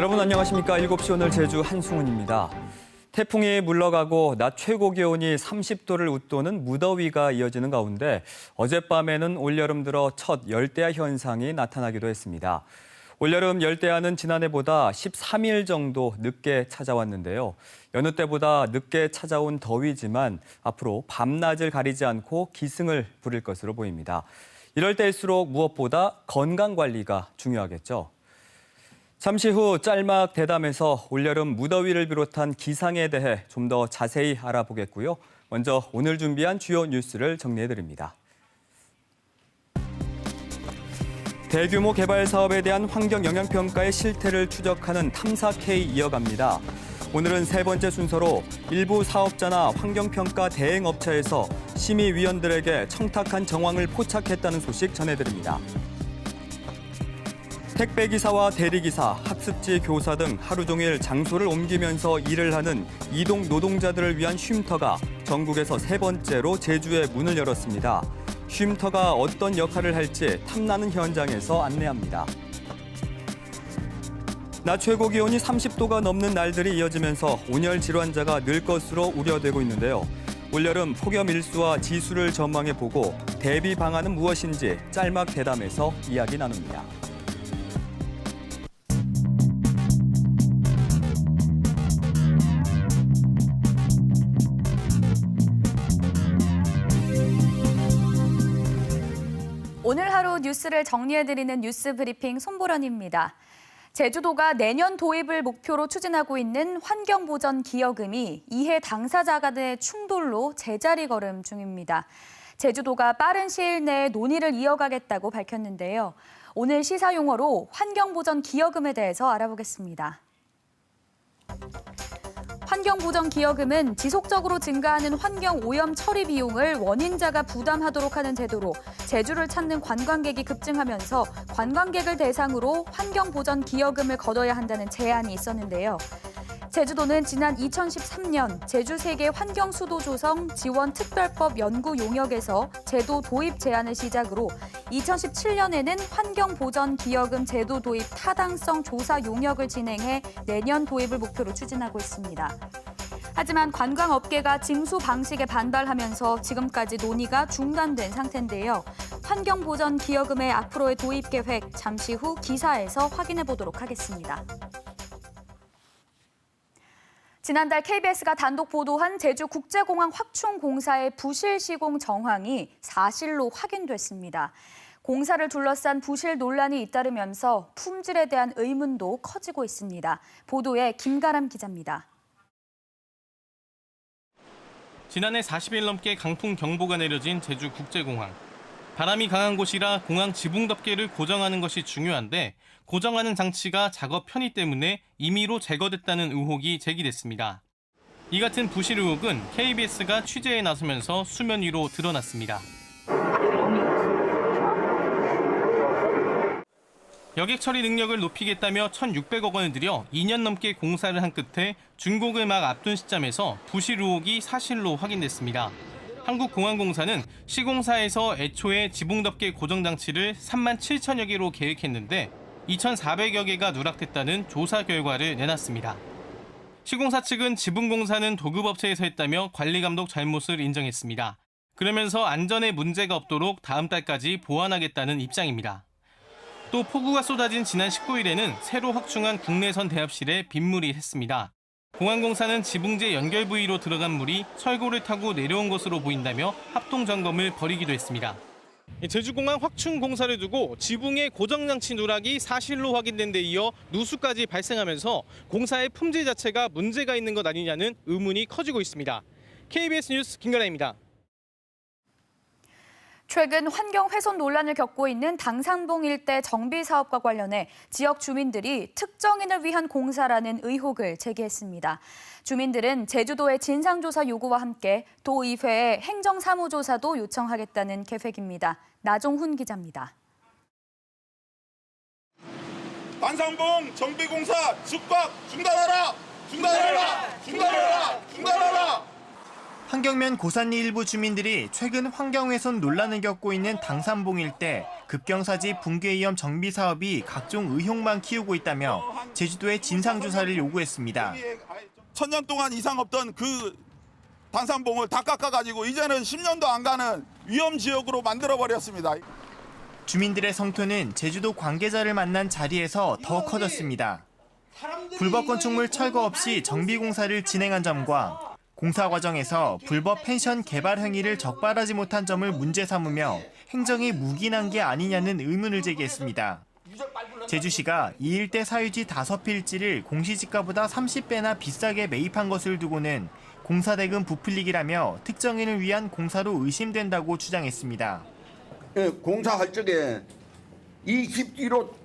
여러분 안녕하십니까? 7시 오늘 제주 한승훈입니다. 태풍이 물러가고 낮 최고 기온이 30도를 웃도는 무더위가 이어지는 가운데 어젯밤에는 올여름 들어 첫 열대야 현상이 나타나기도 했습니다. 올여름 열대야는 지난해보다 13일 정도 늦게 찾아왔는데요. 여느 때보다 늦게 찾아온 더위지만 앞으로 밤낮을 가리지 않고 기승을 부릴 것으로 보입니다. 이럴 때일수록 무엇보다 건강관리가 중요하겠죠. 잠시 후 짤막 대담에서 올여름 무더위를 비롯한 기상에 대해 좀 더 자세히 알아보겠고요. 먼저 오늘 준비한 주요 뉴스를 정리해드립니다. 대규모 개발 사업에 대한 환경 영향평가의 실태를 추적하는 탐사 K 이어갑니다. 오늘은 세 번째 순서로 일부 사업자나 환경평가 대행업체에서 심의위원들에게 청탁한 정황을 포착했다는 소식 전해드립니다. 택배기사와 대리기사, 학습지 교사 등 하루 종일 장소를 옮기면서 일을 하는 이동 노동자들을 위한 쉼터가 전국에서 세 번째로 제주에 문을 열었습니다. 쉼터가 어떤 역할을 할지 탐나는 현장에서 안내합니다. 낮 최고 기온이 30도가 넘는 날들이 이어지면서 온열 질환자가 늘 것으로 우려되고 있는데요. 올여름 폭염 일수와 지수를 전망해보고 대비 방안은 무엇인지 짤막 대담에서 이야기 나눕니다. 오늘 하루 뉴스를 정리해드리는 뉴스 브리핑 손보라입니다. 제주도가 내년 도입을 목표로 추진하고 있는 환경보전 기여금이 이해 당사자 간의 충돌로 제자리 걸음 중입니다. 제주도가 빠른 시일 내에 논의를 이어가겠다고 밝혔는데요. 오늘 시사 용어로 환경보전 기여금에 대해서 알아보겠습니다. 환경보전 기여금은 지속적으로 증가하는 환경 오염 처리 비용을 원인자가 부담하도록 하는 제도로 제주를 찾는 관광객이 급증하면서 관광객을 대상으로 환경보전 기여금을 걷어야 한다는 제안이 있었는데요. 제주도는 지난 2013년 제주세계 환경수도 조성 지원 특별법 연구 용역에서 제도 도입 제안을 시작으로 2017년에는 환경보전 기여금 제도 도입 타당성 조사 용역을 진행해 내년 도입을 목표로 추진하고 있습니다. 하지만 관광업계가 징수 방식에 반발하면서 지금까지 논의가 중단된 상태인데요. 환경보전 기여금의 앞으로의 도입 계획 잠시 후 기사에서 확인해 보도록 하겠습니다. 지난달 KBS가 단독 보도한 제주국제공항 확충 공사의 부실 시공 정황이 사실로 확인됐습니다. 공사를 둘러싼 부실 논란이 잇따르면서 품질에 대한 의문도 커지고 있습니다. 보도에 김가람 기자입니다. 지난해 40일 넘게 강풍 경보가 내려진 제주국제공항. 바람이 강한 곳이라 공항 지붕 덮개를 고정하는 것이 중요한데 고정하는 장치가 작업 편의 때문에 임의로 제거됐다는 의혹이 제기됐습니다. 이 같은 부실 의혹은 KBS가 취재에 나서면서 수면 위로 드러났습니다. 여객 처리 능력을 높이겠다며 1,600억 원을 들여 2년 넘게 공사를 한 끝에 준공을 막 앞둔 시점에서 부실 의혹이 사실로 확인됐습니다. 한국공항공사는 시공사에서 애초에 지붕덮개 고정장치를 3만 7천여 개로 계획했는데 2,400여 개가 누락됐다는 조사 결과를 내놨습니다. 시공사 측은 지붕공사는 도급업체에서 했다며 관리감독 잘못을 인정했습니다. 그러면서 안전에 문제가 없도록 다음 달까지 보완하겠다는 입장입니다. 또 폭우가 쏟아진 지난 19일에는 새로 확충한 국내선 대합실에 빗물이 샜습니다. 공항공사는 지붕재 연결 부위로 들어간 물이 철골을 타고 내려온 것으로 보인다며 합동점검을 벌이기도 했습니다. 제주공항 확충 공사를 두고 지붕의 고정장치 누락이 사실로 확인된 데 이어 누수까지 발생하면서 공사의 품질 자체가 문제가 있는 것 아니냐는 의문이 커지고 있습니다. KBS 뉴스 김가라입니다. 최근 환경 훼손 논란을 겪고 있는 당산봉 일대 정비 사업과 관련해 지역 주민들이 특정인을 위한 공사라는 의혹을 제기했습니다. 주민들은 제주도의 진상조사 요구와 함께 도의회에 행정사무조사도 요청하겠다는 계획입니다. 나종훈 기자입니다. 당산봉 정비공사 즉각 중단하라! 중단하라! 중단하라! 중단하라! 환경면 고산리 일부 주민들이 최근 환경훼손 논란을 겪고 있는 당산봉 일대 급경사지 붕괴위험 정비 사업이 각종 의혹만 키우고 있다며 제주도에 진상조사를 요구했습니다. 천년 동안 이상 없던 그 단산봉을 다 깎아가지고 이제는 10년도 안 가는 위험지역으로 만들어버렸습니다. 주민들의 성토는 제주도 관계자를 만난 자리에서 더 커졌습니다. 불법 건축물 철거 없이 정비공사를 진행한 점과 공사 과정에서 불법 펜션 개발 행위를 적발하지 못한 점을 문제 삼으며 행정이 묵인한 게 아니냐는 의문을 제기했습니다. 제주시가 이 일대 사유지 5필지를 공시지가보다 30배나 비싸게 매입한 것을 두고는 공사대금 부풀리기라며 특정인을 위한 공사로 의심된다고 주장했습니다. 공사할 적에 이 집 뒤로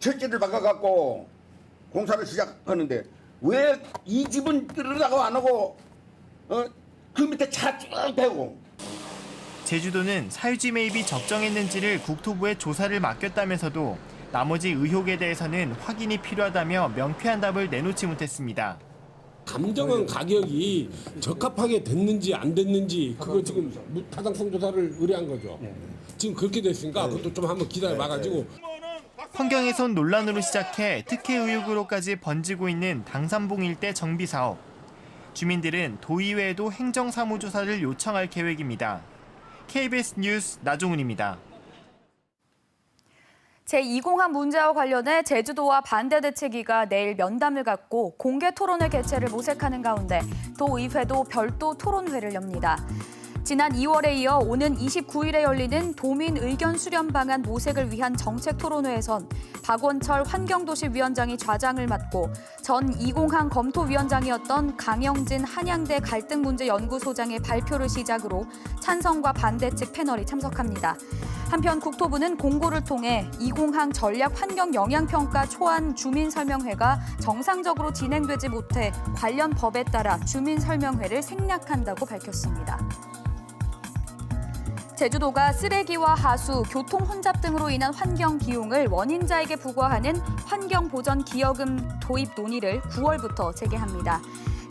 철제를 바꿔갖고 공사를 시작하는데 왜 이 집은 들어가고 안 하고 그 밑에 차 쭉 대고. 제주도는 사유지 매입이 적정했는지를 국토부에 조사를 맡겼다면서도 나머지 의혹에 대해서는 확인이 필요하다며 명쾌한 답을 내놓지 못했습니다. 감정한 가격이 적합하게 됐는지 안 됐는지 그거 지금 타당성 조사를 의뢰한 거죠. 지금 그렇게 됐으니까 그것도 좀 한번 기다려봐가지고. 환경훼손 논란으로 시작해 특혜 의혹으로까지 번지고 있는 당산봉 일대 정비 사업. 주민들은 도의회에도 행정사무조사를 요청할 계획입니다. KBS 뉴스 나종훈입니다. 제2공항 문제와 관련해 제주도와 반대대책위가 내일 면담을 갖고 공개 토론회 개최를 모색하는 가운데 도의회도 별도 토론회를 엽니다. 지난 2월에 이어 오는 29일에 열리는 도민 의견 수렴 방안 모색을 위한 정책 토론회에선 박원철 환경도시위원장이 좌장을 맡고 전 2공항 검토위원장이었던 강영진 한양대 갈등문제연구소장의 발표를 시작으로 찬성과 반대 측 패널이 참석합니다. 한편 국토부는 공고를 통해 2공항 전략 환경 영향평가 초안 주민설명회가 정상적으로 진행되지 못해 관련 법에 따라 주민설명회를 생략한다고 밝혔습니다. 제주도가 쓰레기와 하수, 교통 혼잡 등으로 인한 환경 비용을 원인자에게 부과하는 환경보전기여금 도입 논의를 9월부터 재개합니다.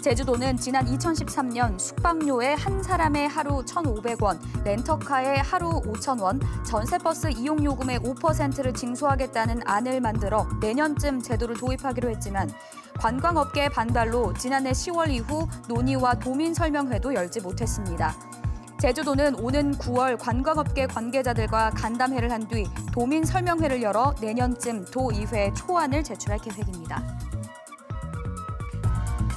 제주도는 지난 2013년 숙박료에 한 사람에 하루 1,500원, 렌터카에 하루 5,000원, 전세버스 이용요금의 5%를 징수하겠다는 안을 만들어 내년쯤 제도를 도입하기로 했지만 관광업계의 반발로 지난해 10월 이후 논의와 도민설명회도 열지 못했습니다. 제주도는 오는 9월 관광업계 관계자들과 간담회를 한 뒤 도민설명회를 열어 내년쯤 도의회에 초안을 제출할 계획입니다.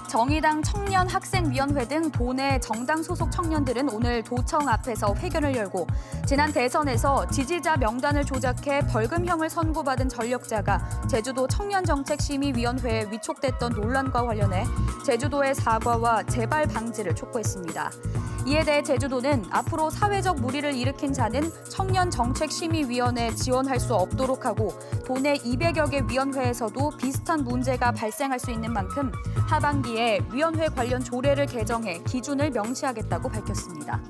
정의당 청년학생위원회 등 도내 정당 소속 청년들은 오늘 도청 앞에서 회견을 열고 지난 대선에서 지지자 명단을 조작해 벌금형을 선고받은 전력자가 제주도 청년정책심의위원회에 위촉됐던 논란과 관련해 제주도의 사과와 재발 방지를 촉구했습니다. 이에 대해 제주도는 앞으로 사회적 물의를 일으킨 자는 청년정책심의위원회에 지원할 수 없도록 하고 도내 200여 개 위원회에서도 비슷한 문제가 발생할 수 있는 만큼 하반기에 위원회 관련 조례를 개정해 기준을 명시하겠다고 밝혔습니다.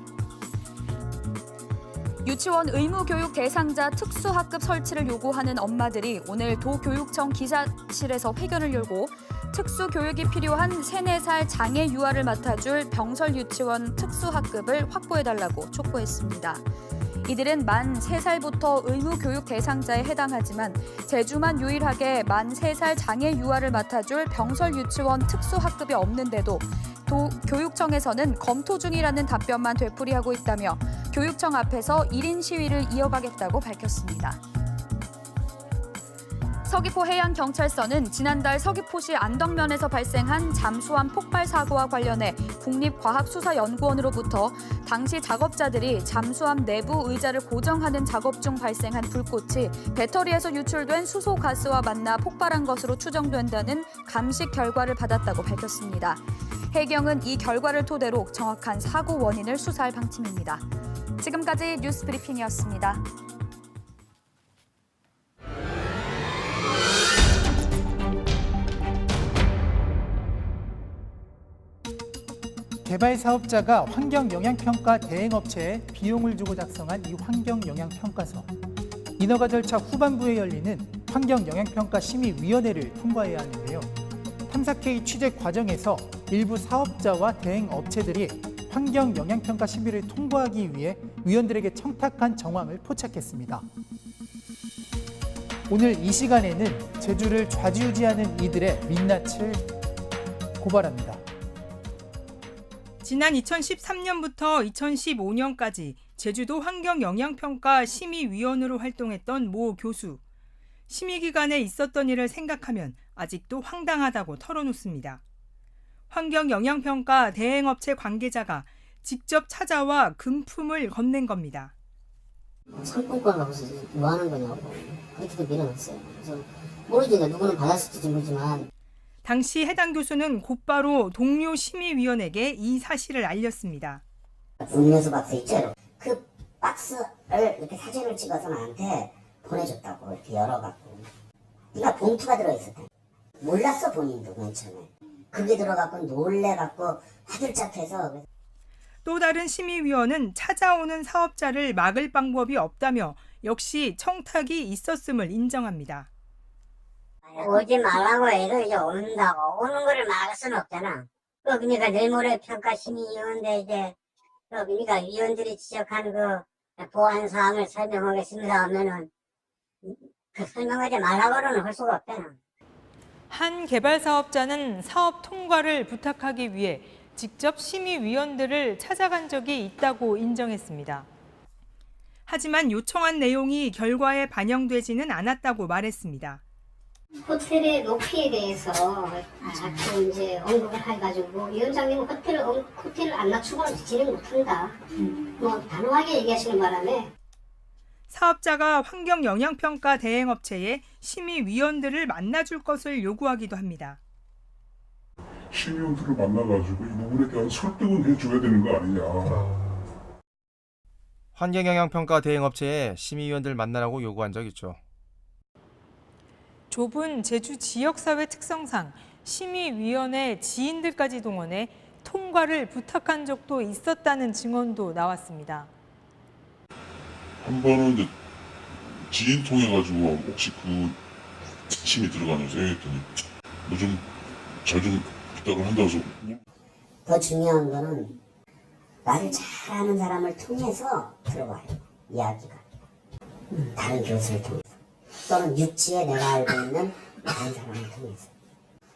유치원 의무교육 대상자 특수학급 설치를 요구하는 엄마들이 오늘 도교육청 기사실에서 회견을 열고 특수교육이 필요한 3, 4살 장애 유아를 맡아줄 병설 유치원 특수학급을 확보해달라고 촉구했습니다. 이들은 만 3살부터 의무교육 대상자에 해당하지만 제주만 유일하게 만 3살 장애 유아를 맡아줄 병설 유치원 특수학급이 없는데도 도 교육청에서는 검토 중이라는 답변만 되풀이하고 있다며 교육청 앞에서 1인 시위를 이어가겠다고 밝혔습니다. 서귀포 해양경찰서는 지난달 서귀포시 안덕면에서 발생한 잠수함 폭발 사고와 관련해 국립과학수사연구원으로부터 당시 작업자들이 잠수함 내부 의자를 고정하는 작업 중 발생한 불꽃이 배터리에서 유출된 수소가스와 만나 폭발한 것으로 추정된다는 감식 결과를 받았다고 밝혔습니다. 해경은 이 결과를 토대로 정확한 사고 원인을 수사할 방침입니다. 지금까지 뉴스 브리핑이었습니다. 개발 사업자가 환경영향평가 대행업체에 비용을 주고 작성한 이 환경영향평가서. 인허가 절차 후반부에 열리는 환경영향평가 심의위원회를 통과해야 하는데요. 탐사 K 취재 과정에서 일부 사업자와 대행업체들이 환경 영향평가 심의를 통과하기 위해 위원들에게 청탁한 정황을 포착했습니다. 오늘 이 시간에는 제주를 좌지우지하는 이들의 민낯을 고발합니다. 지난 2013년부터 2015년까지 제주도 환경영향평가 심의위원으로 활동했던 모 교수. 심의 기간에 있었던 일을 생각하면 아직도 황당하다고 털어놓습니다. 환경영향평가 대행업체 관계자가 직접 찾아와 금품을 건넨 겁니다. 상품권 하고서 뭐 하는 거냐고 그렇게도 밀어놨어요. 그래서 모르지, 누구는 받았을지 모르지만. 당시 해당 교수는 곧바로 동료 심의위원에게 이 사실을 알렸습니다. 음료수 박스 있죠? 그 박스를 이렇게 사진을 찍어서 나한테 보내줬다고, 이렇게 열어갖고. 그러니까 봉투가 들어있었다. 몰랐어, 본인도 맨 처음에. 그게 들어갖고 놀래갖고 화들짝해서. 또 다른 심의위원은 찾아오는 사업자를 막을 방법이 없다며 역시 청탁이 있었음을 인정합니다. 오지 말라고 해도 이제 온다고. 오는 거를 막을 수는 없잖아. 그러니까 내일 모레 평가 심의위원회 이제 그러니까 위원들이 지적한 그 보안 사항을 설명하겠습니다 하면은 그 설명하지 말라고는 할 수가 없잖아. 한 개발 사업자는 사업 통과를 부탁하기 위해 직접 심의위원들을 찾아간 적이 있다고 인정했습니다. 하지만 요청한 내용이 결과에 반영되지는 않았다고 말했습니다. 호텔의 높이에 대해서 자꾸 이제 언급을 해가지고 위원장님은 호텔을 안 낮추고는 진행 못한다. 뭐 단호하게 얘기하시는 바람에. 사업자가 환경영향평가 대행업체에 심의위원들을 만나줄 것을 요구하기도 합니다. 심의위원들을 만나가지고 이 부분에 대한 설득은 해줘야 되는 거 아니냐. 환경영향평가 대행업체에 심의위원들 만나라고 요구한 적 있죠. 좁은 제주 지역사회 특성상 심의위원회 지인들까지 동원해 통과를 부탁한 적도 있었다는 증언도 나왔습니다. 한 번은 이제 지인 통해 가지고 혹시 그 심의 들어가면서 얘기했더니 뭐 좀 잘 좀 부탁을 한다고 해서. 더 중요한 거는 나를 잘 아는 사람을 통해서 들어와요. 이야기가. 다른 교수를 통해서. 또는 육지에 내가 알고 있는 다른 사람을 통해서.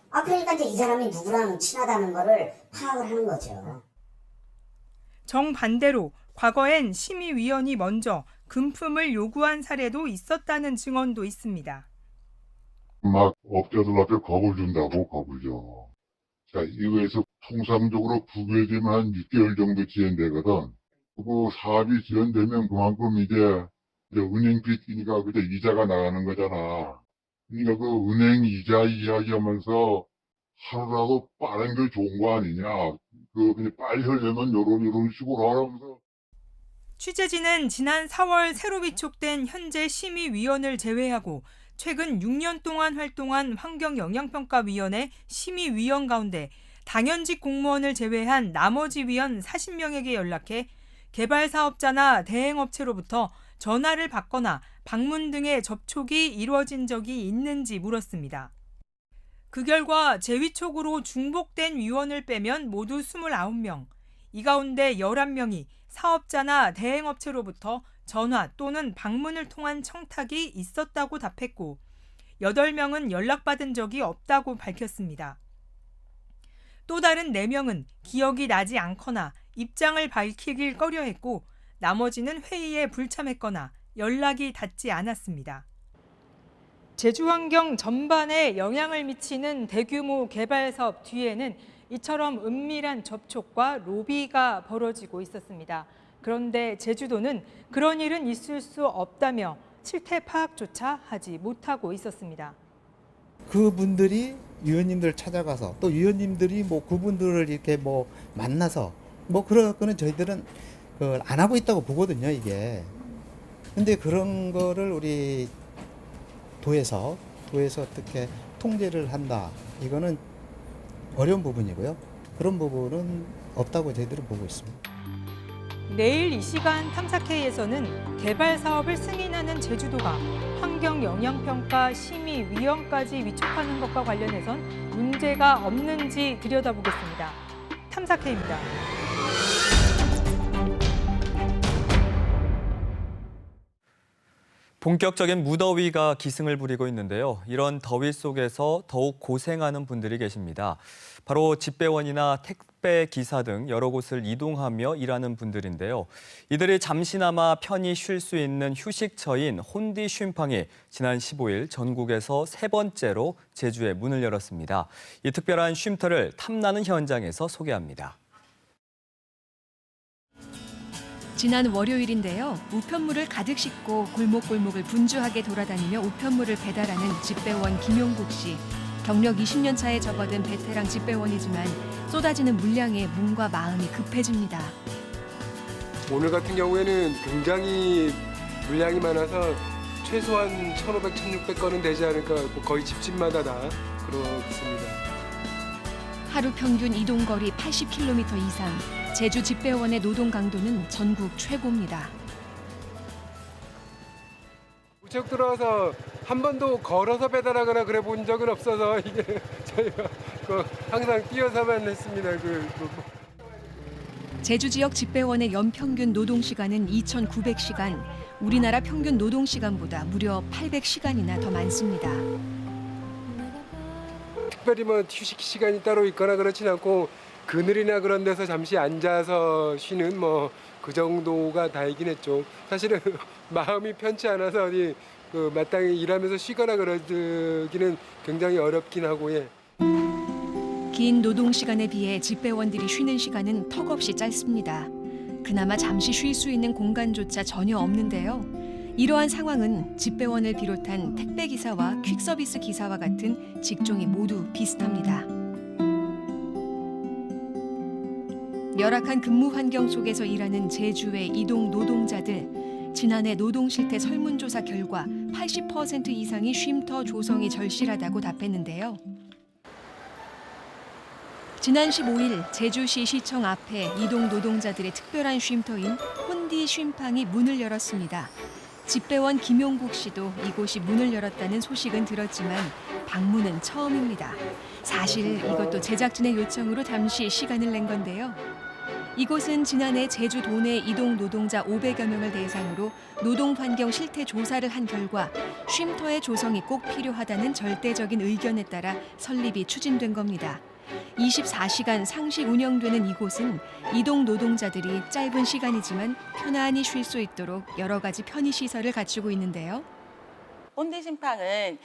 그러니까 이제 이 사람이 누구랑 친하다는 거를 파악을 하는 거죠. 정반대로 과거엔 심의위원이 먼저 금품을 요구한 사례도 있었다는 증언도 있습니다. 막 업자들 앞에 겁을 준다고 겁을 줘. 자, 이거에서 통상적으로 부결되면 한 6개월 정도 지연되거든. 그 사업이 지연되면 그만큼 이제 은행비 끼니까 그때 이자가 나가는 거잖아. 그러니까 그 은행 이자 이야기하면서 하루라도 빠른 게 좋은 거 아니냐. 그냥 빨리 하려면 이런 식으로 하면서. 취재진은 지난 4월 새로 위촉된 현재 심의위원을 제외하고 최근 6년 동안 활동한 환경영향평가위원회 심의위원 가운데 당연직 공무원을 제외한 나머지 위원 40명에게 연락해 개발 사업자나 대행업체로부터 전화를 받거나 방문 등의 접촉이 이루어진 적이 있는지 물었습니다. 그 결과 재위촉으로 중복된 위원을 빼면 모두 29명, 이 가운데 11명이 사업자나 대행업체로부터 전화 또는 방문을 통한 청탁이 있었다고 답했고 8명은 연락받은 적이 없다고 밝혔습니다. 또 다른 4명은 기억이 나지 않거나 입장을 밝히길 꺼려했고 나머지는 회의에 불참했거나 연락이 닿지 않았습니다. 제주 환경 전반에 영향을 미치는 대규모 개발 사업 뒤에는 이처럼 은밀한 접촉과 로비가 벌어지고 있었습니다. 그런데 제주도는 그런 일은 있을 수 없다며 실태 파악조차 하지 못하고 있었습니다. 그분들이 위원님들 찾아가서 또 위원님들이 뭐 그분들을 이렇게 뭐 만나서 뭐 그런 거는 저희들은 그걸 안 하고 있다고 보거든요, 이게. 근데 그런 거를 우리 도에서 어떻게 통제를 한다. 이거는 어려운 부분이고요. 그런 부분은 없다고 저희들은 보고 있습니다. 내일 이 시간 탐사회에서는 개발 사업을 승인하는 제주도가 환경영향평가 심의위원까지 위촉하는 것과 관련해선 문제가 없는지 들여다보겠습니다. 탐사K입니다. 본격적인 무더위가 기승을 부리고 있는데요. 이런 더위 속에서 더욱 고생하는 분들이 계십니다. 바로 집배원이나 택배 기사 등 여러 곳을 이동하며 일하는 분들인데요. 이들이 잠시나마 편히 쉴 수 있는 휴식처인 혼디 쉼팡이 지난 15일 전국에서 세 번째로 제주에 문을 열었습니다. 이 특별한 쉼터를 탐나는 현장에서 소개합니다. 지난 월요일인데요. 우편물을 가득 싣고 골목골목을 분주하게 돌아다니며 우편물을 배달하는 집배원 김용국 씨. 경력 20년 차에 접어든 베테랑 집배원이지만 쏟아지는 물량에 몸과 마음이 급해집니다. 오늘 같은 경우에는 굉장히 물량이 많아서 최소한 1,500, 1,600건은 되지 않을까, 거의 집집마다 다 그렇습니다. 하루 평균 이동거리 80km 이상, 제주 집배원의 노동 강도는 전국 최고입니다. 무척 들어와서 한 번도 걸어서 배달하거나 그래 본 적은 없어서 이게 저희가 항상 뛰어서만 했습니다. 제주 지역 집배원의 연평균 노동시간은 2,900시간, 우리나라 평균 노동시간보다 무려 800시간이나 더 많습니다. 특별히 뭐 휴식 시간이 따로 있거나 그렇진 않고 그늘이나 그런 데서 잠시 앉아서 쉬는 뭐 그 정도가 다이긴 했죠. 사실은 마음이 편치 않아서 어디 마땅히 일하면서 쉬거나 그러기는 굉장히 어렵긴 하고. 예. 긴 노동 시간에 비해 집배원들이 쉬는 시간은 턱없이 짧습니다. 그나마 잠시 쉴 수 있는 공간조차 전혀 없는데요. 이러한 상황은 집배원을 비롯한 택배기사와 퀵서비스 기사와 같은 직종이 모두 비슷합니다. 열악한 근무 환경 속에서 일하는 제주의 이동 노동자들. 지난해 노동실태 설문조사 결과 80% 이상이 쉼터 조성이 절실하다고 답했는데요. 지난 15일 제주시 시청 앞에 이동 노동자들의 특별한 쉼터인 혼디 쉼팡이 문을 열었습니다. 집배원 김용국 씨도 이곳이 문을 열었다는 소식은 들었지만 방문은 처음입니다. 사실 이것도 제작진의 요청으로 잠시 시간을 낸 건데요. 이곳은 지난해 제주 도내 이동 노동자 500여 명을 대상으로 노동 환경 실태 조사를 한 결과 쉼터의 조성이 꼭 필요하다는 절대적인 의견에 따라 설립이 추진된 겁니다. 24시간 상시 운영되는 이곳은 이동 노동자들이 짧은 시간이지만 편안히 쉴 수 있도록 여러 가지 편의시설을 갖추고 있는데요. 혼디 쉼팡은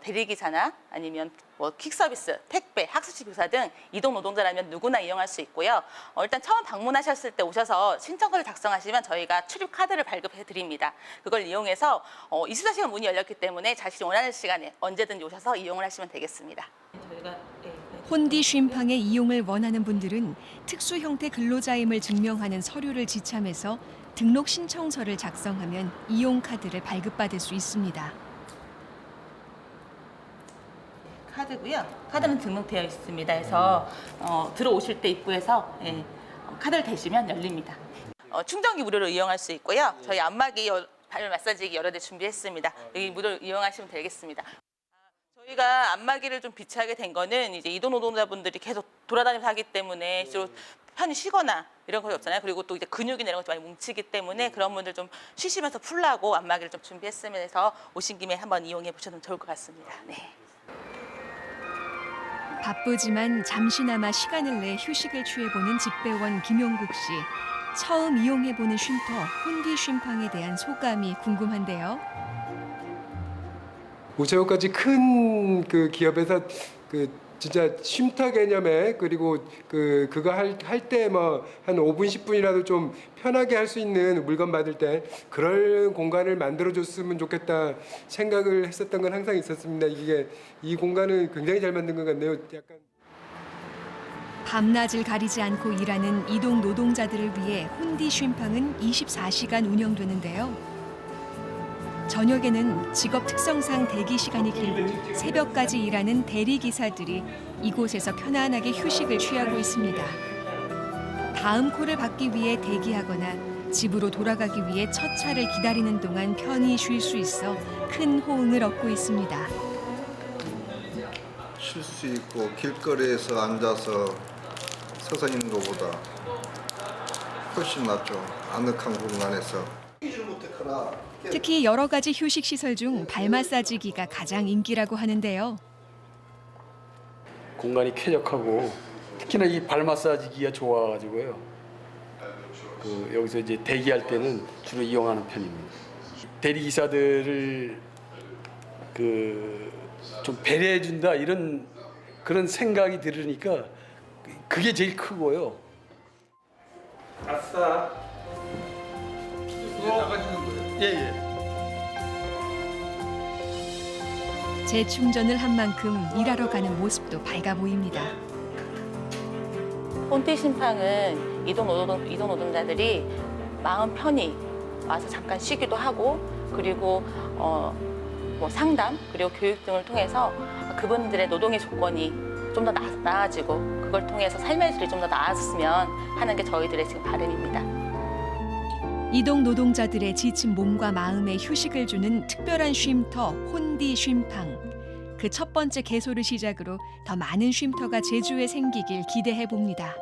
대리기사나 아니면 뭐 퀵서비스, 택배, 학습지교사 등 이동 노동자라면 누구나 이용할 수 있고요. 일단 처음 방문하셨을 때 오셔서 신청서를 작성하시면 저희가 출입 카드를 발급해 드립니다. 그걸 이용해서 24시간 문이 열렸기 때문에 자신이 원하는 시간에 언제든지 오셔서 이용을 하시면 되겠습니다. 혼디 쉼팡의 이용을 원하는 분들은 특수 형태 근로자임을 증명하는 서류를 지참해서 등록 신청서를 작성하면 이용 카드를 발급받을 수 있습니다. 카드고요. 카드는 등록되어 있습니다. 해서 들어오실 때 입구에서 카드를 대시면 열립니다. 충전기 무료로 이용할 수 있고요. 저희 안마기, 발 마사지기 여러 대 준비했습니다. 여기 무료로 이용하시면 되겠습니다. 저희가 안마기를 좀 비치하게 된 거는 이제 이동 노동자분들이 계속 돌아다니면서 하기 때문에 좀 편히 쉬거나 이런 것이 없잖아요. 그리고 또 이제 근육이나 이런 것도 많이 뭉치기 때문에 그런 분들 좀 쉬시면서 풀라고 안마기를 좀 준비했으면 해서 오신 김에 한번 이용해 보셔도 좋을 것 같습니다. 네. 바쁘지만 잠시나마 시간을 내 휴식을 취해보는 집배원 김용국 씨. 처음 이용해보는 쉼터 혼디 쉼팡에 대한 소감이 궁금한데요. 우체국까지 큰 기업에서 진짜 쉼터 개념에 그리고 그거 할 때 뭐 한 5분 10분이라도 좀 편하게 할 수 있는 물건 받을 때 그럴 공간을 만들어 줬으면 좋겠다 생각을 했었던 건 항상 있었습니다. 이 공간은 굉장히 잘 만든 것 같네요. 약간 밤낮을 가리지 않고 일하는 이동 노동자들을 위해 혼디 쉼팡은 24시간 운영되는데요. 저녁에는 직업 특성상 대기 시간이 길고 새벽까지 일하는 대리기사들이 이곳에서 편안하게 휴식을 취하고 있습니다. 다음 콜을 받기 위해 대기하거나 집으로 돌아가기 위해 첫 차를 기다리는 동안 편히 쉴 수 있어 큰 호응을 얻고 있습니다. 쉴 수 있고 길거리에서 앉아서 서서 있는 것보다 훨씬 낫죠. 아늑한 공간에서. 특히 여러 가지 휴식 시설 중 발 마사지기가 가장 인기라고 하는데요. 공간이 쾌적하고 특히나 이 발 마사지기가 좋아가지고요. 여기서 이제 대기할 때는 주로 이용하는 편입니다. 대리 기사들을 좀 배려해준다 이런 그런 생각이 들으니까 그게 제일 크고요. 아싸. 이제 나가시는 거예요? 예. 재충전을 한 만큼 일하러 가는 모습도 밝아 보입니다. 폰티 심팡은 이동 노동자들이 마음 편히 와서 잠깐 쉬기도 하고 그리고 뭐 상담 그리고 교육 등을 통해서 그분들의 노동의 조건이 좀 더 나아지고 그걸 통해서 삶의 질이 좀 더 나아졌으면 하는 게 저희들의 지금 바람입니다. 이동 노동자들의 지친 몸과 마음에 휴식을 주는 특별한 쉼터 혼디 쉼팡. 그 첫 번째 개소를 시작으로 더 많은 쉼터가 제주에 생기길 기대해 봅니다.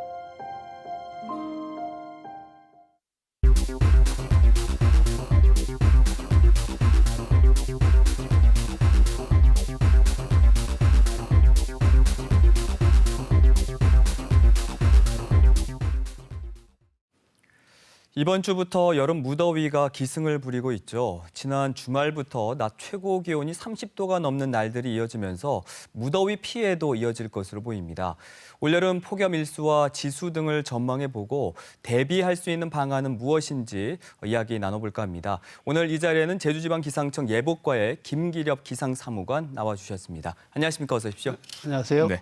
이번 주부터 여름 무더위가 기승을 부리고 있죠. 지난 주말부터 낮 최고 기온이 30도가 넘는 날들이 이어지면서 무더위 피해도 이어질 것으로 보입니다. 올여름 폭염 일수와 지수 등을 전망해보고 대비할 수 있는 방안은 무엇인지 이야기 나눠볼까 합니다. 오늘 이 자리에는 제주지방기상청 예보과의 김기렵 기상사무관 나와주셨습니다. 안녕하십니까? 어서 오십시오. 안녕하세요. 네.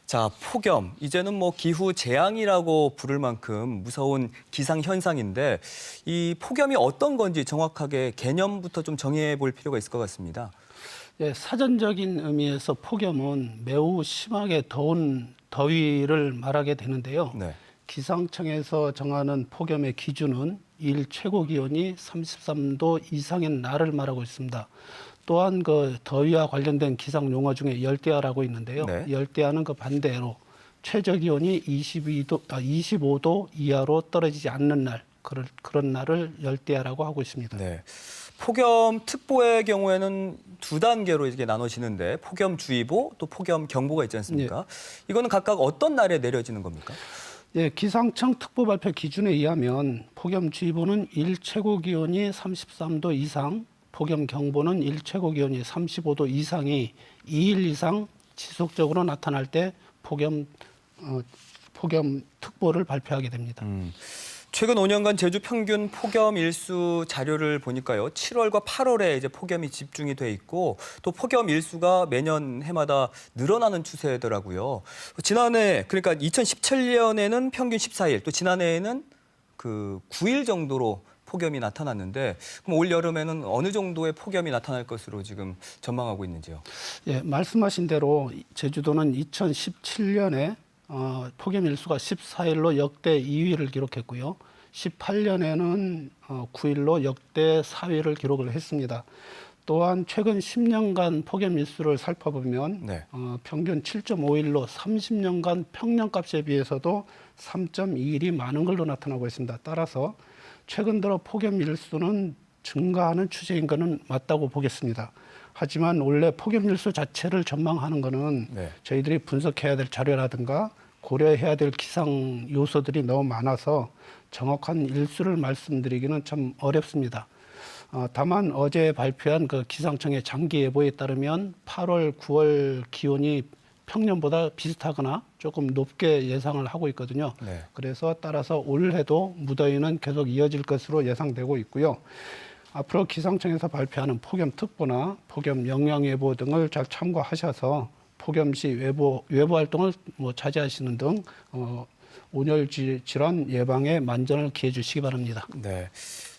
자, 폭염. 이제는 뭐 기후 재앙이라고 부를 만큼 무서운 기상 현상인데 이 폭염이 어떤 건지 정확하게 개념부터 좀 정해 볼 필요가 있을 것 같습니다. 예, 사전적인 의미에서 폭염은 매우 심하게 더운 더위를 말하게 되는데요. 네. 기상청에서 정하는 폭염의 기준은 일 최고 기온이 33도 이상의 날을 말하고 있습니다. 또한 그 더위와 관련된 기상 용어 중에 열대야라고 있는데요. 네. 열대야는 그 반대로 최저 기온이 25도 이하로 떨어지지 않는 날, 그런 날을 열대야라고 하고 있습니다. 네. 폭염특보의 경우에는 두 단계로 이렇게 나눠지는데 폭염주의보 또 폭염경보가 있지 않습니까? 이거는 각각 어떤 날에 내려지는 겁니까? 예, 기상청 특보 발표 기준에 의하면 폭염주의보는 일 최고 기온이 33도 이상, 폭염경보는 일 최고 기온이 35도 이상이 2일 이상 지속적으로 나타날 때 폭염특보를 발표하게 됩니다. 최근 5년간 제주 평균 폭염 일수 자료를 보니까요. 7월과 8월에 이제 폭염이 집중이 돼 있고 또 폭염 일수가 매년 해마다 늘어나는 추세더라고요. 지난해 그러니까 2017년에는 평균 14일, 또 지난해에는 그 9일 정도로 폭염이 나타났는데 그럼 올 여름에는 어느 정도의 폭염이 나타날 것으로 지금 전망하고 있는지요? 예, 말씀하신 대로 제주도는 2017년에 폭염 일수가 14일로 역대 2위를 기록했고요. 18년에는 9일로 역대 4위를 기록을 했습니다. 또한 최근 10년간 폭염 일수를 살펴보면 네. 평균 7.5일로 30년간 평년값에 비해서도 3.2일이 많은 걸로 나타나고 있습니다. 따라서 최근 들어 폭염 일수는 증가하는 추세인 것은 맞다고 보겠습니다. 하지만 원래 폭염 일수 자체를 전망하는 것은 저희들이 분석해야 될 자료라든가 고려해야 될 기상 요소들이 너무 많아서 정확한 일수를 말씀드리기는 참 어렵습니다. 다만 어제 발표한 그 기상청의 장기 예보에 따르면 8월, 9월 기온이 평년보다 비슷하거나 조금 높게 예상을 하고 있거든요. 네. 그래서 따라서 올해도 무더위는 계속 이어질 것으로 예상되고 있고요. 앞으로 기상청에서 발표하는 폭염특보나 폭염 영향예보 등을 잘 참고하셔서 폭염 시 외부 활동을 자제하시는 등 온열 질환 예방에 만전을 기해 주시기 바랍니다. 네.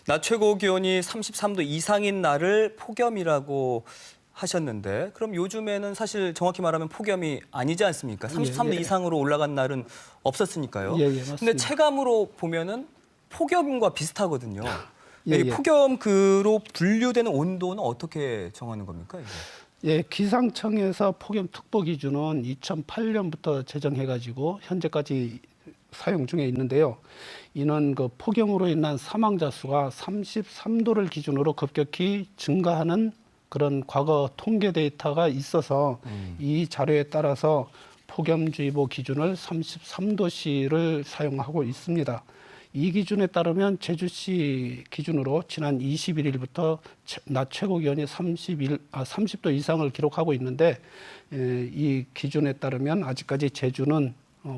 낮 최고 기온이 33도 이상인 날을 폭염이라고 하셨는데 그럼 요즘에는 사실 정확히 말하면 폭염이 아니지 않습니까? 33도 이상으로 올라간 날은 없었으니까요. 맞습니다. 근데 체감으로 보면은 폭염과 비슷하거든요. 예, 이 폭염으로 분류되는 온도는 어떻게 정하는 겁니까? 이게? 예, 기상청에서 폭염특보 기준은 2008년부터 제정해가지고 현재까지 사용 중에 있는데요. 이는 그 폭염으로 인한 사망자 수가 33도를 기준으로 급격히 증가하는 그런 과거 통계 데이터가 있어서 이 자료에 따라서 폭염주의보 기준을 33도씨를 사용하고 있습니다. 이 기준에 따르면 제주시 기준으로 지난 21일부터 낮 최고 기온이 30도 이상을 기록하고 있는데 이 기준에 따르면 아직까지 제주는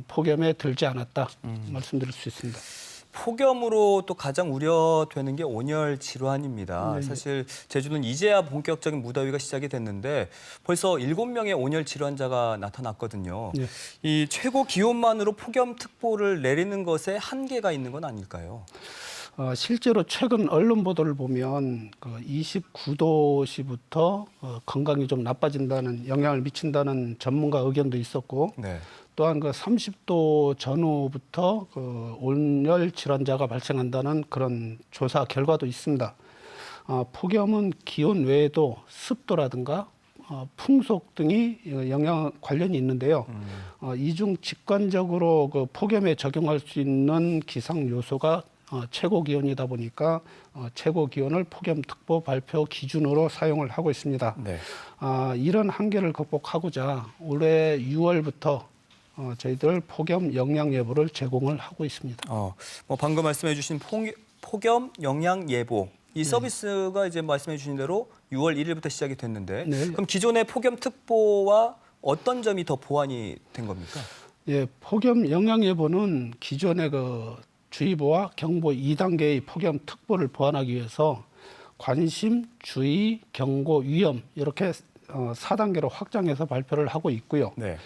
폭염에 들지 않았다 말씀드릴 수 있습니다. 폭염으로 또 가장 우려되는 게 온열 질환입니다. 네, 사실 제주는 이제야 본격적인 무더위가 시작이 됐는데 벌써 7명의 온열 질환자가 나타났거든요. 네. 이 최고 기온만으로 폭염특보를 내리는 것에 한계가 있는 건 아닐까요? 실제로 최근 언론 보도를 보면 29도시부터 건강이 좀 나빠진다는 영향을 미친다는 전문가 의견도 있었고 네. 또한 30도 전후부터 온열 질환자가 발생한다는 그런 조사 결과도 있습니다. 폭염은 기온 외에도 습도라든가 풍속 등이 영향 관련이 있는데요. 이 중 직관적으로 폭염에 적용할 수 있는 기상 요소가 최고 기온이다 보니까 최고 기온을 폭염특보 발표 기준으로 사용을 하고 있습니다. 네. 이런 한계를 극복하고자 올해 6월부터 저희들 폭염 영양 예보를 제공을 하고 있습니다. 방금 말씀해주신 폭염 영양 예보 이 서비스가 이제 말씀해주신 대로 6월 1일부터 시작이 됐는데 그럼 기존의 폭염 특보와 어떤 점이 더 보완이 된 겁니까? 예, 폭염 영양 예보는 기존의 주의보와 경보 2단계의 폭염 특보를 보완하기 위해서 관심, 주의, 경고, 위험 이렇게 4단계로 확장해서 발표를 하고 있고요. 네.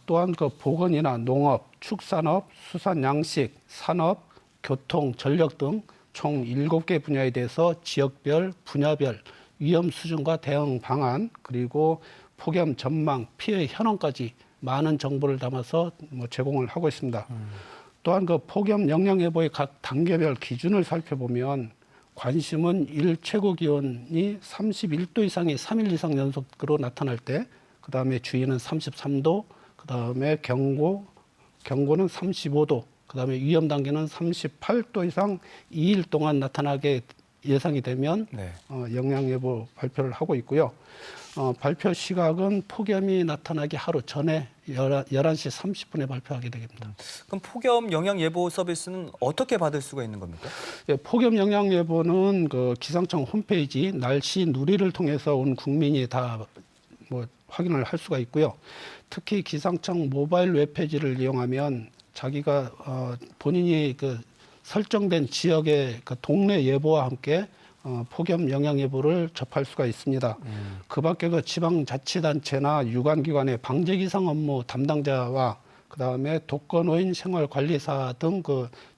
또한 보건이나 농업, 축산업, 수산 양식, 산업, 교통, 전력 등 총 7개 분야에 대해서 지역별, 분야별 위험 수준과 대응 방안 그리고 폭염 전망, 피해 현황까지 많은 정보를 담아서 제공을 하고 있습니다. 또한 폭염 영양 예보의 각 단계별 기준을 살펴보면 관심은 일 최고 기온이 31도 이상이 3일 이상 연속으로 나타날 때, 그 다음에 주의는 33도, 그 다음에 경고는 35도, 그 다음에 위험 단계는 38도 이상 2일 동안 나타나게 예상이 되면 영양 예보 발표를 하고 있고요. 발표 시각은 폭염이 나타나기 하루 전에 11시 30분에 발표하게 됩니다. 그럼 폭염 영양 예보 서비스는 어떻게 받을 수가 있는 겁니까? 예, 폭염 영양 예보는 기상청 홈페이지 날씨 누리를 통해서 온 국민이 다 확인을 할 수가 있고요. 특히 기상청 모바일 웹페이지를 이용하면 자기가 본인이 설정된 지역의 동네 예보와 함께 폭염 영양 예보를 접할 수가 있습니다. 그 밖에 지방자치단체나 유관기관의 방재기상 업무 담당자와 그다음에 독거노인 생활관리사 등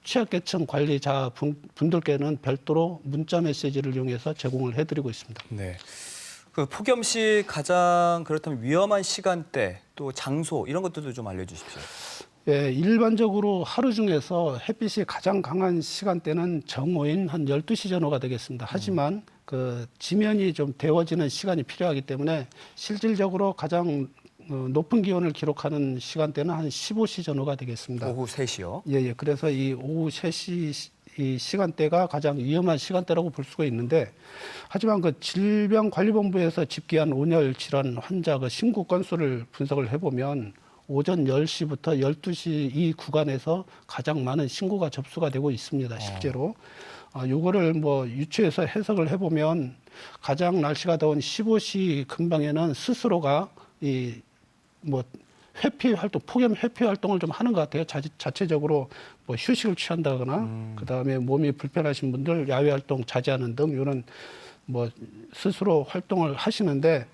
취약계층 관리자 분들께는 별도로 문자 메시지를 이용해서 제공을 해드리고 있습니다. 네. 폭염 시 가장 그렇다면 위험한 시간대 또 장소 이런 것들도 좀 알려주십시오. 예, 일반적으로 하루 중에서 햇빛이 가장 강한 시간대는 정오인 한 12시 전후가 되겠습니다. 하지만 지면이 좀 데워지는 시간이 필요하기 때문에 실질적으로 가장 높은 기온을 기록하는 시간대는 한 15시 전후가 되겠습니다. 오후 3시요? 예. 그래서 이 오후 3시 이 시간대가 가장 위험한 시간대라고 볼 수가 있는데, 하지만 질병관리본부에서 집계한 온열 질환 환자 신고 건수를 분석을 해보면 오전 10시부터 12시 이 구간에서 가장 많은 신고가 접수가 되고 있습니다. 실제로. 요거를 유추해서 해석을 해보면 가장 날씨가 더운 15시 근방에는 스스로가 회피 활동, 폭염 회피 활동을 좀 하는 것 같아요. 자체적으로 휴식을 취한다거나, 그 다음에 몸이 불편하신 분들 야외 활동 자제하는 등 이런 스스로 활동을 하시는데,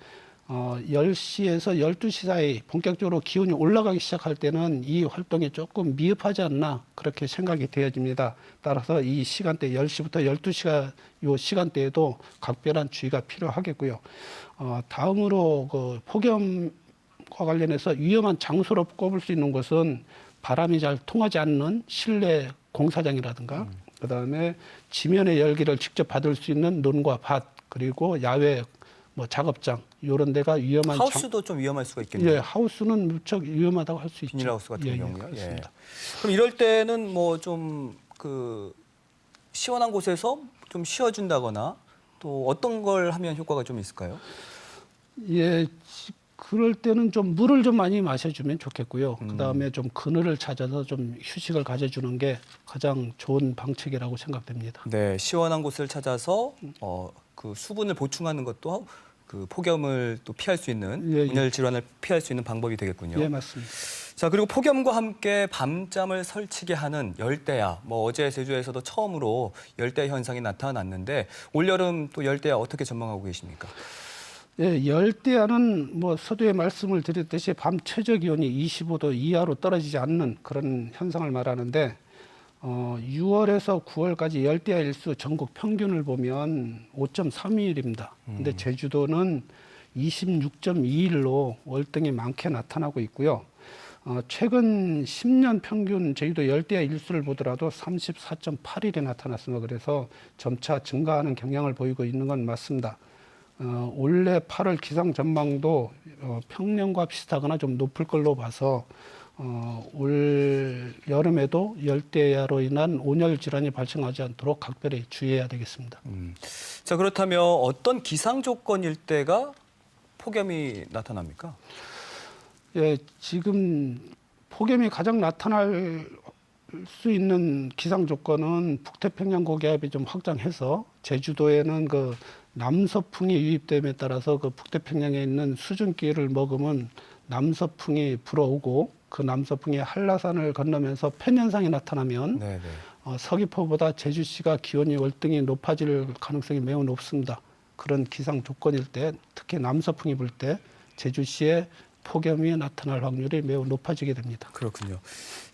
10시에서 12시 사이 본격적으로 기온이 올라가기 시작할 때는 이 활동이 조금 미흡하지 않나 그렇게 생각이 되어집니다. 따라서 이 시간대 10시부터 12시가 이 시간대에도 각별한 주의가 필요하겠고요. 다음으로 폭염과 관련해서 위험한 장소로 꼽을 수 있는 것은 바람이 잘 통하지 않는 실내 공사장이라든가, 그다음에 지면의 열기를 직접 받을 수 있는 논과 밭, 그리고 야외 뭐 작업장 이런 데가 위험한 하우스도 좀 위험할 수가 있겠네요. 예, 하우스는 무척 위험하다고 할 수 있죠. 비닐하우스 같은 경우요. 그렇습니다. 그럼 이럴 때는 뭐 좀 시원한 곳에서 좀 쉬어준다거나 또 어떤 걸 하면 효과가 좀 있을까요? 예, 그럴 때는 좀 물을 좀 많이 마셔주면 좋겠고요. 그다음에 좀 그늘을 찾아서 좀 휴식을 가져주는 게 가장 좋은 방책이라고 생각됩니다. 네, 시원한 곳을 찾아서 그 수분을 보충하는 것도 그 폭염을 또 피할 수 있는 온열 질환을 피할 수 있는 방법이 되겠군요. 예, 맞습니다. 자, 그리고 폭염과 함께 밤잠을 설치게 하는 열대야. 뭐 어제 제주에서도 처음으로 열대야 현상이 나타났는데 올여름 또 열대야 어떻게 전망하고 계십니까? 예, 열대야는 뭐 서두에 말씀을 드렸듯이 밤 최저 기온이 25도 이하로 떨어지지 않는 그런 현상을 말하는데 6월에서 9월까지 열대야 일수 전국 평균을 보면 5.32일입니다. 근데 제주도는 26.2일로 월등히 많게 나타나고 있고요. 최근 10년 평균 제주도 열대야 일수를 보더라도 34.8일이 나타났습니다. 그래서 점차 증가하는 경향을 보이고 있는 건 맞습니다. 올해 8월 기상 전망도 평년과 비슷하거나 좀 높을 걸로 봐서 올 여름에도 열대야로 인한 온열 질환이 발생하지 않도록 각별히 주의해야 되겠습니다. 자, 그렇다면 어떤 기상 조건일 때가 폭염이 나타납니까? 예, 지금 폭염이 가장 나타날 수 있는 기상 조건은 북태평양 고기압이 좀 확장해서 제주도에는 그 남서풍이 유입됨에 따라서 그 북태평양에 있는 수증기를 머금은 남서풍이 불어오고 그 남서풍이 한라산을 건너면서 편현상이 나타나면 서귀포보다 제주시가 기온이 월등히 높아질 가능성이 매우 높습니다. 그런 기상 조건일 때, 특히 남서풍이 불 때 제주시에 폭염이 나타날 확률이 매우 높아지게 됩니다. 그렇군요.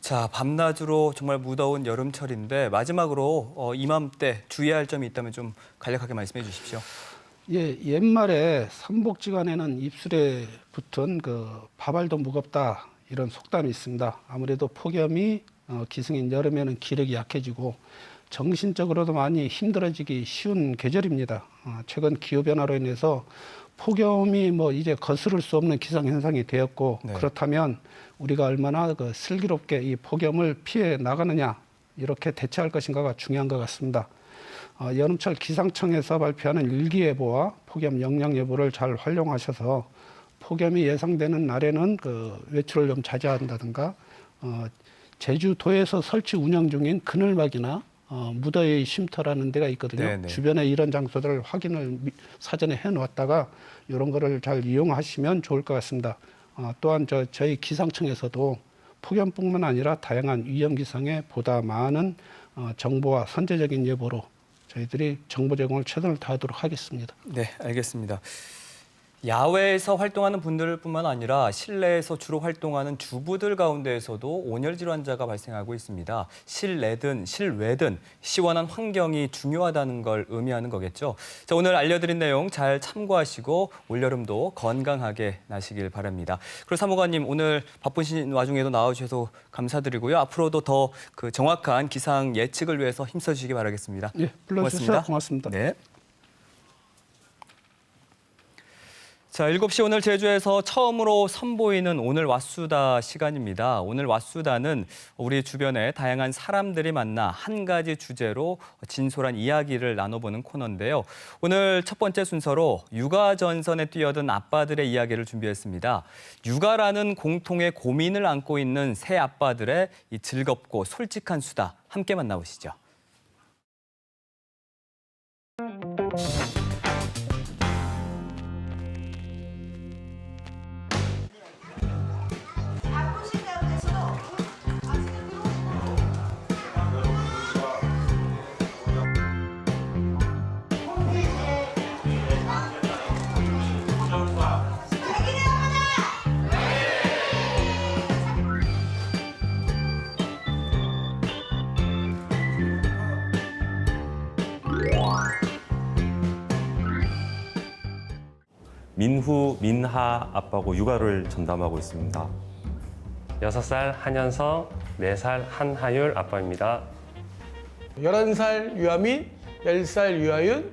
자, 밤낮으로 정말 무더운 여름철인데 마지막으로 이맘때 주의할 점이 있다면 좀 간략하게 말씀해 주십시오. 예, 옛말에 삼복지간에는 입술에 붙은 그 밥알도 무겁다 이런 속담이 있습니다. 아무래도 폭염이 기승인 여름에는 기력이 약해지고 정신적으로도 많이 힘들어지기 쉬운 계절입니다. 최근 기후변화로 인해서 폭염이 뭐 이제 거스를 수 없는 기상현상이 되었고 그렇다면 우리가 얼마나 그 슬기롭게 이 폭염을 피해 나가느냐 이렇게 대처할 것인가가 중요한 것 같습니다. 여름철 기상청에서 발표하는 일기예보와 폭염 영향예보를 잘 활용하셔서 폭염이 예상되는 날에는 그 외출을 좀 자제한다든가 제주도에서 설치 운영 중인 그늘막이나 무더위 쉼터라는 데가 있거든요. 주변에 이런 장소들을 확인을 사전에 해놓았다가 이런 거를 잘 이용하시면 좋을 것 같습니다. 또한 저희 기상청에서도 폭염뿐만 아니라 다양한 위험기상에 보다 많은 정보와 선제적인 예보로 저희들이 정보 제공을 최선을 다하도록 하겠습니다. 네, 알겠습니다. 야외에서 활동하는 분들뿐만 아니라 실내에서 주로 활동하는 주부들 가운데에서도 온열 질환자가 발생하고 있습니다. 실내든 실외든 시원한 환경이 중요하다는 걸 의미하는 거겠죠. 자, 오늘 알려드린 내용 잘 참고하시고 올여름도 건강하게 나시길 바랍니다. 그리고 사무관님 오늘 바쁘신 와중에도 나와주셔서 감사드리고요. 앞으로도 더 그 정확한 기상 예측을 위해서 힘써주시기 바라겠습니다. 네, 불러주셔서 고맙습니다. 네. 자, 7시 오늘 제주에서 처음으로 선보이는 오늘 왓수다 시간입니다. 오늘 왓수다는 우리 주변에 다양한 사람들이 만나 한 가지 주제로 진솔한 이야기를 나눠보는 코너인데요. 오늘 첫 번째 순서로 육아 전선에 뛰어든 아빠들의 이야기를 준비했습니다. 육아라는 공통의 고민을 안고 있는 새 아빠들의 이 즐겁고 솔직한 수다 함께 만나보시죠. 민후, 민하 아빠고 육아를 전담하고 있습니다. 6살 한현성, 4살 한하율 아빠입니다. 11살 유아민, 10살 유아윤,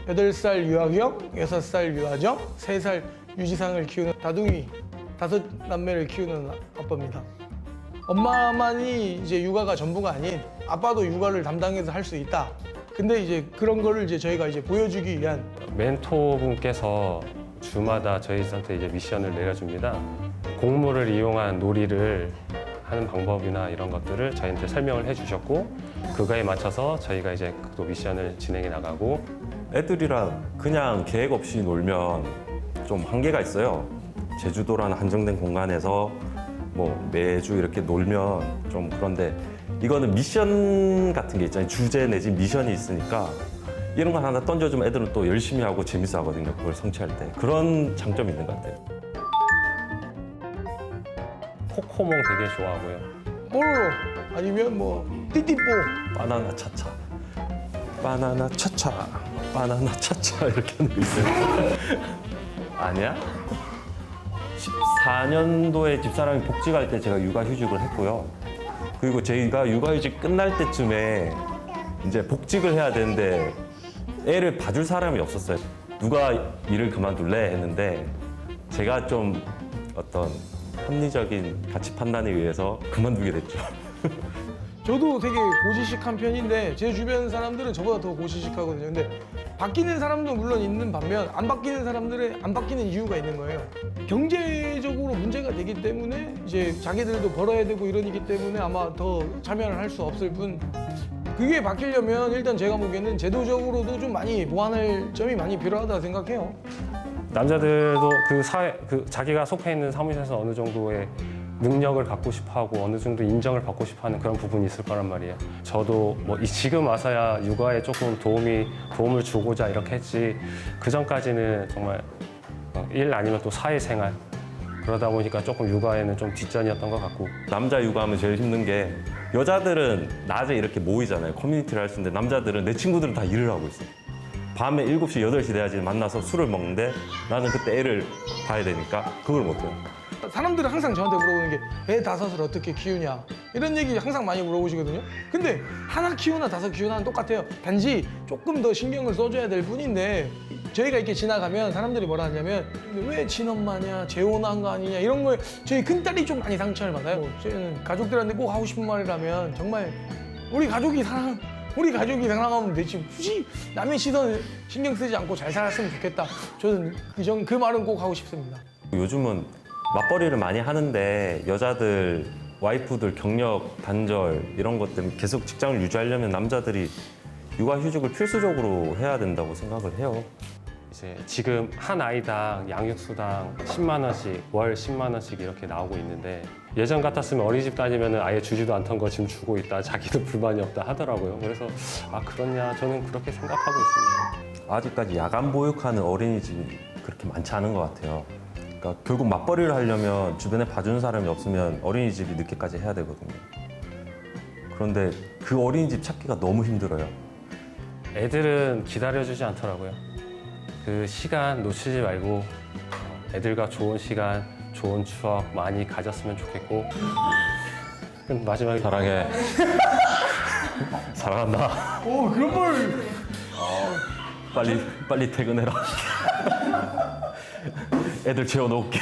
8살 유아경, 6살 유아정, 3살 유지상을 키우는 다둥이 5남매를 키우는 아빠입니다. 엄마만이 이제 육아가 전부가 아닌 아빠도 육아를 담당해서 할 수 있다. 근데 이제 그런 거를 이제 저희가 이제 보여주기 위한 멘토분께서 주마다 저희한테 이제 미션을 내려줍니다. 곡물을 이용한 놀이를 하는 방법이나 이런 것들을 저희한테 설명을 해주셨고 그거에 맞춰서 저희가 이제 또 미션을 진행해 나가고 애들이랑 그냥 계획 없이 놀면 좀 한계가 있어요. 제주도라는 한정된 공간에서 뭐 매주 이렇게 놀면 좀 그런데 이거는 미션 같은 게 있잖아요. 주제 내지 미션이 있으니까 이런 거 하나 던져주면 애들은 또 열심히 하고 재밌어 하거든요. 그걸 성취할 때. 그런 장점이 있는 것 같아요. 코코몽 되게 좋아하고요. 뽀로로 아니면 뭐 띠띠뽀 바나나 차차. 바나나 차차. 바나나 차차 이렇게 하는 거 있어요. 아니야? 14년도에 집사람이 복직할 때 제가 육아휴직을 했고요. 그리고 저희가 육아휴직 끝날 때쯤에 이제 복직을 해야 되는데 애를 봐줄 사람이 없었어요. 누가 일을 그만둘래 했는데 제가 좀 어떤 합리적인 가치 판단에 의해서 그만두게 됐죠. 저도 되게 고지식한 편인데 제 주변 사람들은 저보다 더 고지식하거든요. 근데 바뀌는 사람도 물론 있는 반면 안 바뀌는 사람들은 안 바뀌는 이유가 있는 거예요. 경제적으로 문제가 되기 때문에 이제 자기들도 벌어야 되고 이러기 때문에 아마 더 참여를 할 수 없을 뿐 그게 바뀌려면 일단 제가 보기에는 제도적으로도 좀 많이 보완할 점이 많이 필요하다 생각해요. 남자들도 그 사회, 자기가 속해 있는 사무실에서 어느 정도의 능력을 갖고 싶어하고 어느 정도 인정을 받고 싶어하는 그런 부분이 있을 거란 말이에요. 저도 뭐 지금 와서야 육아에 조금 도움을 주고자 이렇게 했지 그 전까지는 정말 일 아니면 또 사회생활 그러다 보니까 조금 육아에는 좀 뒷전이었던 것 같고 남자 육아하면 제일 힘든 게 여자들은 낮에 이렇게 모이잖아요. 커뮤니티를 할 수 있는데 남자들은 내 친구들은 다 일을 하고 있어요. 밤에 7시, 8시 돼야지 만나서 술을 먹는데 나는 그때 애를 봐야 되니까 그걸 못해요. 사람들은 항상 저한테 물어보는 게 애 5을 어떻게 키우냐 이런 얘기 항상 많이 물어보시거든요. 근데 하나 키우나 5 키우나는 똑같아요. 단지 조금 더 신경을 써줘야 될 뿐인데 저희가 이렇게 지나가면 사람들이 뭐라 하냐면 왜 친엄마냐 재혼한 거 아니냐 이런 거에 저희 큰딸이 좀 많이 상처를 받아요. 저희는 가족들한테 꼭 하고 싶은 말이라면 정말 우리 가족이 사랑하면 되지 굳이 남의 시선 신경 쓰지 않고 잘 살았으면 좋겠다. 저는 그 말은 꼭 하고 싶습니다. 요즘은 맞벌이를 많이 하는데 여자들, 와이프들 경력 단절 이런 것 때문에 계속 직장을 유지하려면 남자들이 육아휴직을 필수적으로 해야 된다고 생각을 해요. 이제 지금 한 아이당 양육수당 10만 원씩 월 10만 원씩 이렇게 나오고 있는데 예전 같았으면 어린이집 다니면 아예 주지도 않던 거 지금 주고 있다 자기도 불만이 없다 하더라고요. 그래서 아 그렇냐 저는 그렇게 생각하고 있습니다. 아직까지 야간 보육하는 어린이집이 그렇게 많지 않은 것 같아요. 그러니까 결국 맞벌이를 하려면 주변에 봐주는 사람이 없으면 어린이집이 늦게까지 해야 되거든요. 그런데 그 어린이집 찾기가 너무 힘들어요. 애들은 기다려주지 않더라고요. 그 시간 놓치지 말고 애들과 좋은 시간, 좋은 추억 많이 가졌으면 좋겠고 그럼 마지막에 사랑해. 사랑한다. 오 그런 걸 빨리 퇴근해라. 애들 재워놓을게.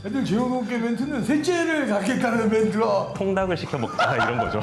애들 재워놓을게 멘트는 셋째를 갖겠다는 멘트라. 통닭을 시켜 먹자 이런 거죠.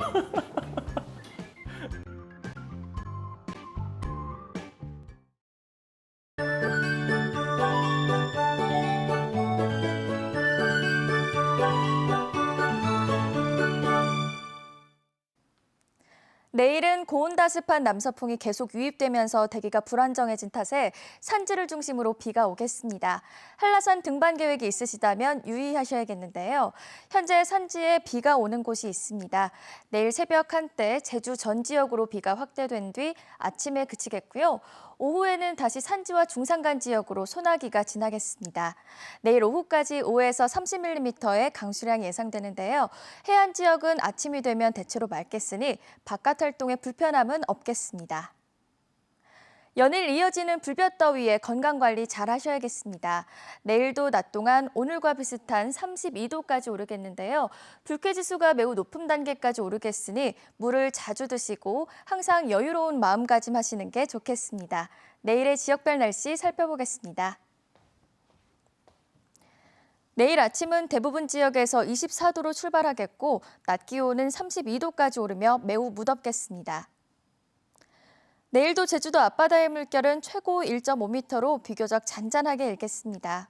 내일은 고온다습한 남서풍이 계속 유입되면서 대기가 불안정해진 탓에 산지를 중심으로 비가 오겠습니다. 한라산 등반 계획이 있으시다면 유의하셔야겠는데요. 현재 산지에 비가 오는 곳이 있습니다. 내일 새벽 한때 제주 전 지역으로 비가 확대된 뒤 아침에 그치겠고요. 오후에는 다시 산지와 중산간 지역으로 소나기가 지나겠습니다. 내일 오후까지 5에서 30mm의 강수량이 예상되는데요. 해안 지역은 아침이 되면 대체로 맑겠으니 바깥 활동에 불편함은 없겠습니다. 연일 이어지는 불볕더위에 건강관리 잘 하셔야겠습니다. 내일도 낮 동안 오늘과 비슷한 32도까지 오르겠는데요. 불쾌지수가 매우 높은 단계까지 오르겠으니 물을 자주 드시고 항상 여유로운 마음가짐 하시는 게 좋겠습니다. 내일의 지역별 날씨 살펴보겠습니다. 내일 아침은 대부분 지역에서 24도로 출발하겠고 낮 기온은 32도까지 오르며 매우 무덥겠습니다. 내일도 제주도 앞바다의 물결은 최고 1.5m로 비교적 잔잔하게 일겠습니다.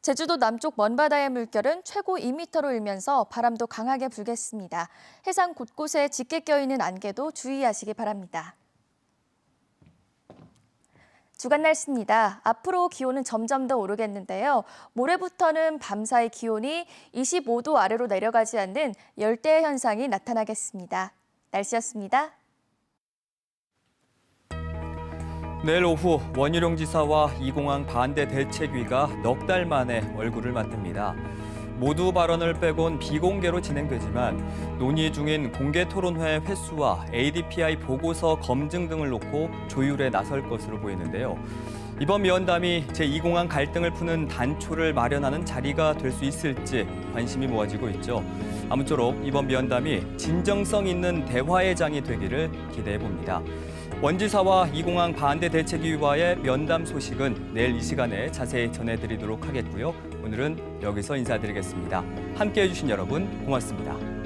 제주도 남쪽 먼바다의 물결은 최고 2m로 일면서 바람도 강하게 불겠습니다. 해상 곳곳에 짙게 껴있는 안개도 주의하시기 바랍니다. 주간 날씨입니다. 앞으로 기온은 점점 더 오르겠는데요. 모레부터는 밤사이 기온이 25도 아래로 내려가지 않는 열대의 현상이 나타나겠습니다. 날씨였습니다. 내일 오후 원희룡 지사와 이공항 반대 대책위가 넉 달 만에 얼굴을 맞댑니다. 모두 발언을 빼곤 비공개로 진행되지만 논의 중인 공개 토론회 횟수와 ADPI 보고서 검증 등을 놓고 조율에 나설 것으로 보이는데요. 이번 면담이 제2공항 갈등을 푸는 단초를 마련하는 자리가 될 수 있을지 관심이 모아지고 있죠. 아무쪼록 이번 면담이 진정성 있는 대화의 장이 되기를 기대해 봅니다. 원 지사와 이공항 반대 대책위와의 면담 소식은 내일 이 시간에 자세히 전해드리도록 하겠고요. 오늘은 여기서 인사드리겠습니다. 함께해 주신 여러분 고맙습니다.